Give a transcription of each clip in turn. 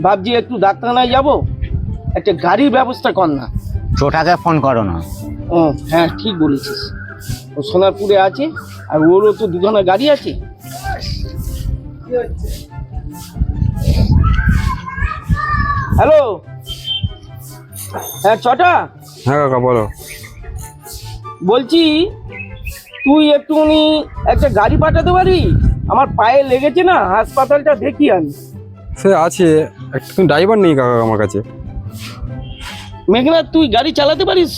ভাবছি একটু ডাক্তারখানায় যাবো, একটা গাড়ির ব্যবস্থা কর না। ছোটাকে ফোন করো না। ও হ্যাঁ, ঠিক বলেছিস। ও সোনারপুরে আছে, আর ওরও তো দুখানা গাড়ি আছে। হ্যালো, হ্যাঁ ছটা। হ্যাঁ কাকা বলো। বলছি তুই একটুখানি একটা গাড়ি পাঠাতে পারবি? আমার পায়ে লেগেছে না, হাসপাতালটা দেখি আমি। সে আছে, একটু ড্রাইভার নেই কাকা আমার কাছে। মেঘনাথ, তুই গাড়ি চালাতে পারিস?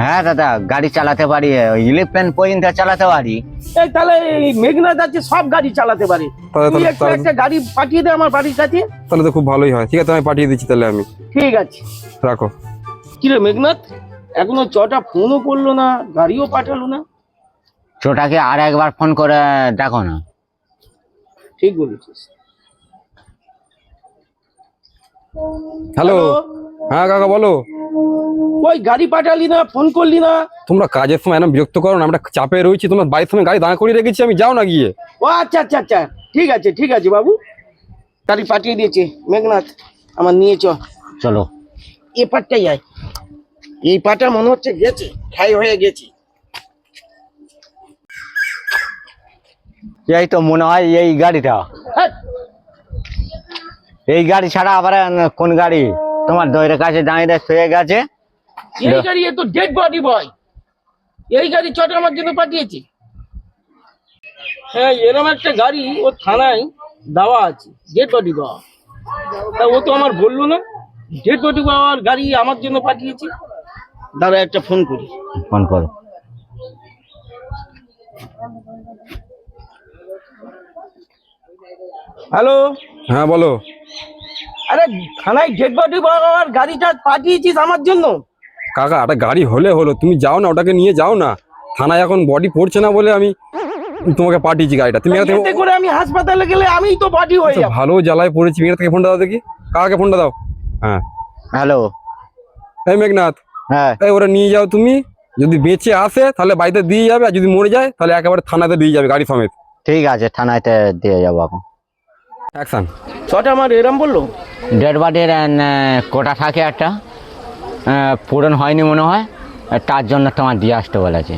হ্যাঁ দাদা, গাড়ি চালাতে পারি, ইলেভেন পর্যন্ত চালাতে পারি। এই তাহলে এই মেঘনাথ আছে, সব গাড়ি চালাতে পারে। তুই একটু একটা গাড়ি পাঠিয়ে দে আমার বাড়ির কাছে। তাহলে তো খুব ভালোই হয়। ঠিক আছে, আমি পাঠিয়ে দিচ্ছি তাহলে। আমি ঠিক আছে, রাখো। কিরে মেঘনাথ, এখনো চটা ফোনও করলো না, গাড়িও পাঠালো না। ছোটাকে আর একবার ফোন করে দেখো না। ঠিক বলেছিস। হ্যালো। হ্যাঁ কাকা বলো। ওই গাড়ি পাঠালি না, ফোন করলি না। তোমরা কাজের সময় এরকম বিরক্ত করো না, আমরা চাপে রয়েছি। তোমার বাড়ির সময় গাড়ি দাঁড় করিয়ে রেখেছি আমি, যাও না গিয়ে। ও আচ্ছা আচ্ছা আচ্ছা, ঠিক আছে ঠিক আছে বাবু, গাড়ি পাঠিয়ে দিয়েছে। মেঘনাথ আমার নিয়ে চলো। এ পাটটাই আয়। এই পাটা মনে হচ্ছে গেছে, খাই হয়ে গেছি। এই তো মনে হয় এই গাড়িটা। হ্যাঁ, এই গাড়ি ছাড়া আবার কোন গাড়ি তোমার দইয়ের কাছে দাঁড়িয়ে শুয়ে গেছে? এই গাড়ি তো ডেড বডি বয়। এই গাড়ি চটা আমার জন্য পাঠিয়েছে। হ্যাঁ, এরকম একটা গাড়ি ও থানায় দেওয়া আছে, ডেড বডি দেওয়া। তা ও তো আমার বললো না, ডেড বডি পাওয়ার গাড়ি আমার জন্য পাঠিয়েছে। দাঁড়া একটা ফোন করি। ফোন করো। হ্যালো। হ্যাঁ বলো। আরে থানায় ডেড বডি পাওয়ার গাড়িটা পাঠিয়েছিস আমার জন্য? কাকা একটা গাড়ি হলে হলো, তুমি যাও না, ওটাকে নিয়ে যাও না। থানায় এখন বডি পড়ছে না বলে আমি তোমাকে পাঠিয়েছি গাড়িটা। তুমি এতে করে আমি হাসপাতালে গেলে আমিই তো বডি হয়ে যাব। ভালো জ্বালায় পড়েছি। মেঘনাথ থেকে ফোনটা দাও দেখি, কাকাকে ফোনটা দাও। হ্যাঁ হ্যালো। এই মেঘনাথ, হ্যাঁ এই ওরা নিয়ে যাও তুমি। যদি বেঁচে আসে তাহলে বাড়িতে দিয়ে যাবে, আর যদি মরে যায় তাহলে একেবারে থানাতে দিয়ে যাবে গাড়ি সমেত। ঠিক আছে, থানাতে দিয়ে যাবো এখন। অ্যাকশন। ছটা আমার এরম বললো। ডেড বডির কোটা থাকে একটা, পূরণ হয়নি মনে হয়, তার জন্য তোমার দিয়ে আসতে বলেছে।